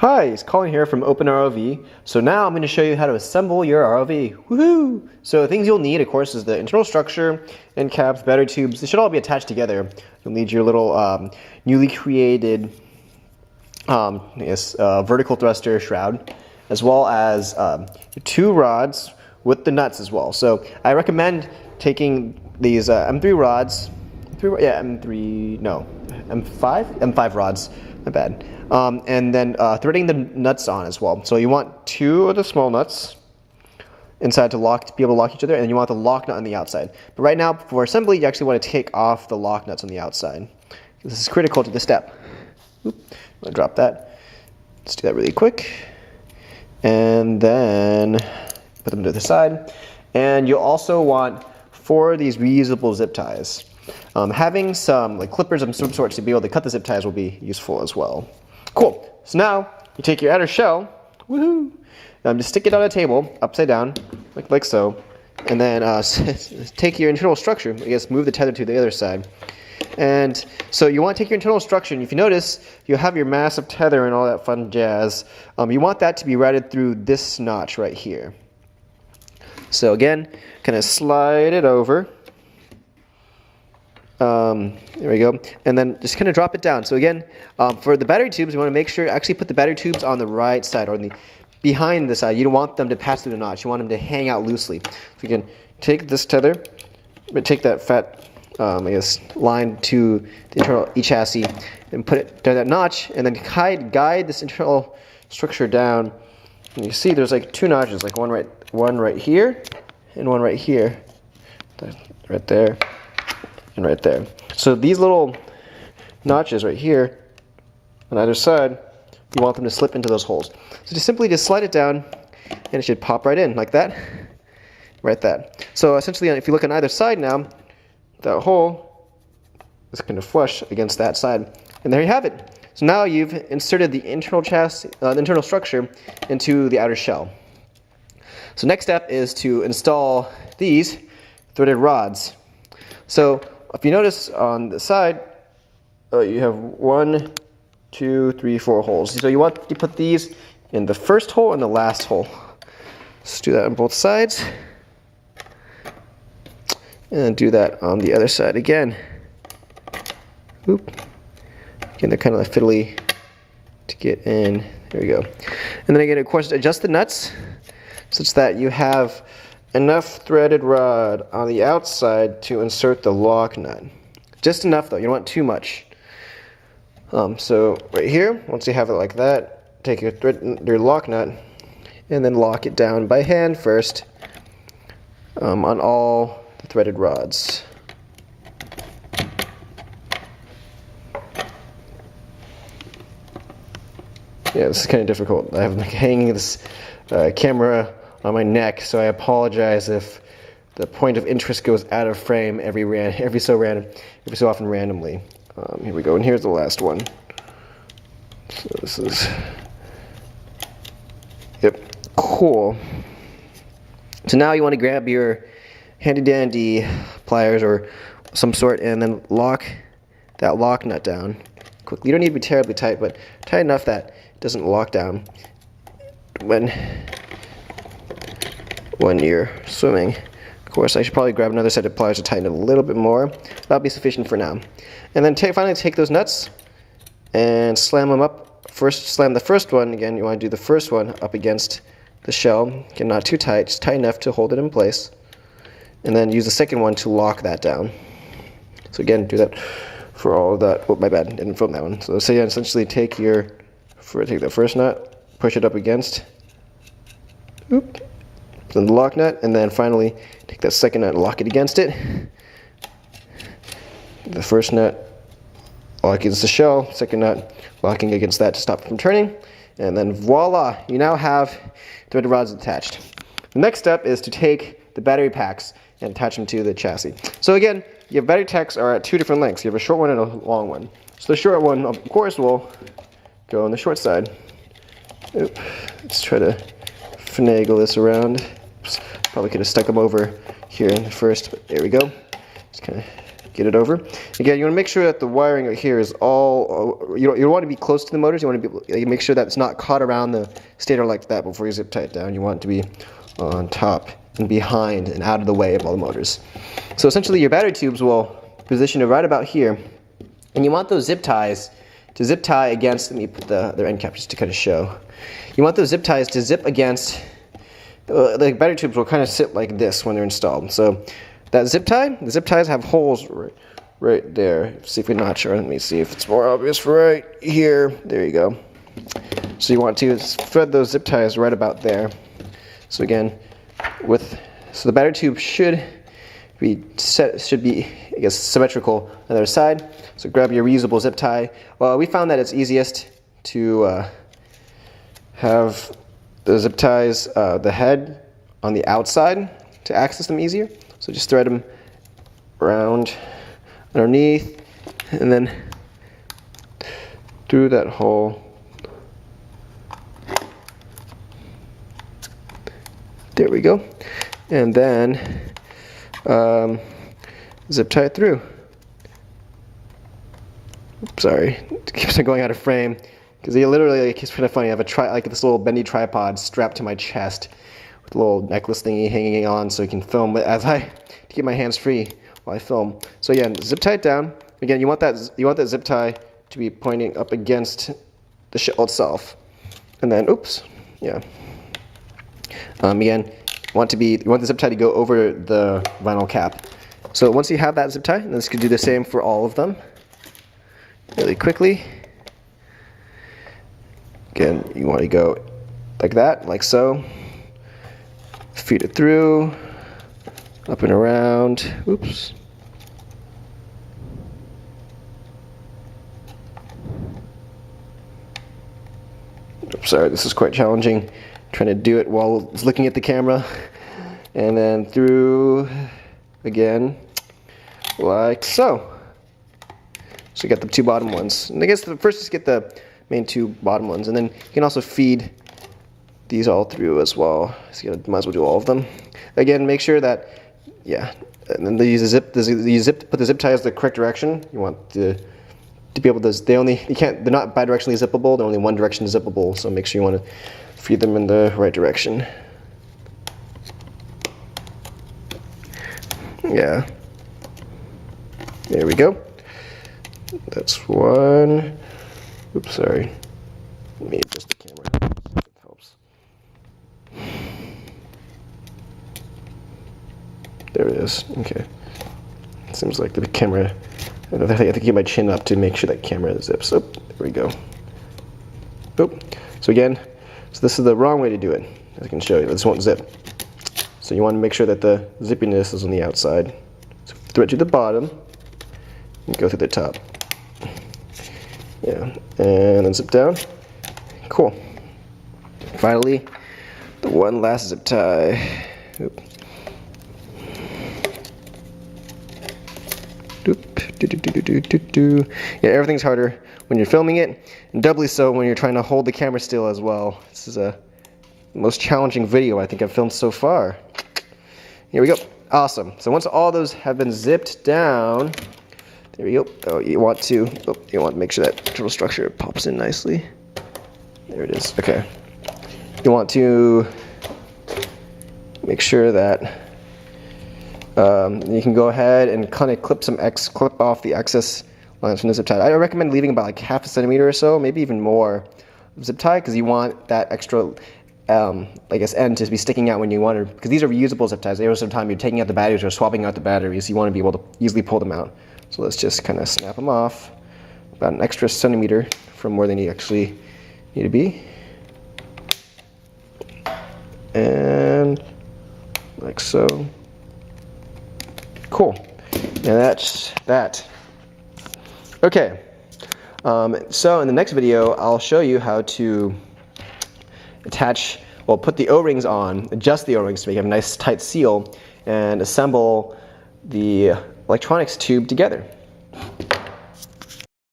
Hi, it's Colin here from OpenROV. So now I'm going to show you how to assemble your ROV. Woohoo! So the things you'll need, of course, is the internal structure, end caps, battery tubes. They should all be attached together. You'll need your little newly created vertical thruster shroud, as well as two rods with the nuts as well. So I recommend taking these M3 rods, M5 rods, my bad. And then threading the nuts on as well. So you want two of the small nuts inside to be able to lock each other, and then you want the lock nut on the outside. But right now, for assembly, you actually want to take off the lock nuts on the outside. This is critical to this step. Oop, I'm gonna drop that. Let's do that really quick. And then put them to the side. And you'll also want 4 of these reusable zip ties. Having some clippers of some sort to be able to cut the zip ties will be useful as well. Cool. So now you take your outer shell, woohoo! Just stick it on a table, upside down, like so, and then take your internal structure. I guess move the tether to the other side. And so you want to take your internal structure, and if you notice, you have your massive tether and all that fun jazz. You want that to be routed through this notch right here. So again, kind of slide it over. There we go, and then just kind of drop it down. So again, for the battery tubes, you want to make sure actually put the battery tubes on the right side or behind the side. You don't want them to pass through the notch. You want them to hang out loosely. So you can take this tether, but take that fat, line to the internal chassis, and put it down that notch, and then guide this internal structure down. And you see, there's like 2 notches, like one right here, and one right here, right there. And right there. So these little notches right here on either side, you want them to slip into those holes. So just simply slide it down, and it should pop right in like that, right there. So essentially, if you look on either side now, that hole is kind of flush against that side, and there you have it. So now you've inserted the internal chassis, the internal structure, into the outer shell. So next step is to install these threaded rods. So if you notice on the side, you have 1, 2, 3, 4 holes. So you want to put these in the first hole and the last hole. Let's do that on both sides. And do that on the other side again. Oop. Again, they're kind of like fiddly to get in. There we go. And then again, of course, adjust the nuts such that you have enough threaded rod on the outside to insert the lock nut. Just enough though, you don't want too much. So right here, once you have it like that, take your lock nut and then lock it down by hand first on all the threaded rods. Yeah, this is kind of difficult. I have hanging this camera on my neck, so I apologize if the point of interest goes out of frame every so often randomly. Here we go, and here's the last one. So this is, yep, cool. So now you want to grab your handy dandy pliers or some sort, and then lock that lock nut down quickly. You don't need to be terribly tight, but tight enough that it doesn't lock down when you're swimming. Of course, I should probably grab another set of pliers to tighten it a little bit more. That'll be sufficient for now. And then finally take those nuts and slam them up. First, slam the first one. Again, you want to do the first one up against the shell. Again, not too tight, just tight enough to hold it in place. And then use the second one to lock that down. So again, do that for all of that. Oh, my bad, didn't film that one. So yeah, essentially take the first nut, push it up against. Oop. Then the lock nut, and then finally take that second nut and lock it against it. The first nut lock against the shell, second nut locking against that to stop it from turning, and then voila, you now have threaded rods attached. The next step is to take the battery packs and attach them to the chassis. So again, your battery packs are at 2 different lengths. You have a short one and a long one. So the short one, of course, will go on the short side. Oop. Let's try to finagle this around. Probably could have stuck them over here in the first, but there we go. Just kind of get it over. Again, you want to make sure that the wiring right here is all, you don't want to be close to the motors. You want to be, make sure that it's not caught around the stator like that before you zip tie it down. You want it to be on top and behind and out of the way of all the motors. So essentially your battery tubes will position it right about here, and you want those zip ties to zip tie against, let me put their end cap just to kind of show. You want those zip ties to zip against, the battery tubes will kind of sit like this when they're installed. So that zip tie, the zip ties have holes right there. See if we notch it. Let me see if it's more obvious right here. There you go. So you want to thread those zip ties right about there. So again, so the battery tube should be I guess symmetrical on the other side. So grab your reusable zip tie. Well, we found that it's easiest to have the zip ties, the head on the outside to access them easier. So just thread them around underneath and then through that hole. There we go. And then zip tie it through. Oops, sorry, it keeps on going out of frame because literally, it's kind of funny. I have like this little bendy tripod strapped to my chest with a little necklace thingy hanging on, so you can film as to keep my hands free while I film. So again, zip tie it down. Again, you want that zip tie to be pointing up against the shell itself, and then oops, yeah. Again, you want the zip tie to go over the vinyl cap. So once you have that zip tie, and this could do the same for all of them, really quickly. Again, you want to go like that, like so. Feed it through, up and around. Oops. Oops, sorry, this is quite challenging. Trying to do it while looking at the camera. And then through again, like so. So you got the two bottom ones. And I guess first just get the main two bottom ones, and then you can also feed these all through as well. So you might as well do all of them. Again, make sure that, yeah, and then they use put the zip ties the correct direction. You want to be able to, they're not bidirectionally zippable, they're only one direction zippable, so make sure you want to feed them in the right direction. Yeah. There we go. That's one. Oops, sorry. Let me adjust the camera. See if it helps. There it is. Okay. It seems like the camera. I have to keep my chin up to make sure that camera zips. Oh, there we go. Oh. So again, this is the wrong way to do it. As I can show you, this won't zip. So you want to make sure that the zippiness is on the outside. So thread to the bottom and go through the top. Yeah, and then zip down. Cool. Finally, the one last zip tie. Oop. Yeah, everything's harder when you're filming it, and doubly so when you're trying to hold the camera still as well. This is the most challenging video I think I've filmed so far. Here we go. Awesome. So once all those have been zipped down, there we go. Oh, you want to make sure that internal structure pops in nicely. There it is. Okay. You want to make sure that you can go ahead and kind of clip off the excess lines from the zip tie. I recommend leaving about like half a centimeter or so, maybe even more zip tie, because you want that extra I guess end to be sticking out when you want to, because these are reusable zip ties. Most of the time you're taking out the batteries or swapping out the batteries, you want to be able to easily pull them out. So let's just kind of snap them off about an extra centimeter from where they actually need to be. And like so. Cool. And that's that. Okay. So in the next video, I'll show you how to put the O-rings on, adjust the O-rings to make a nice tight seal, and assemble the electronics tube together.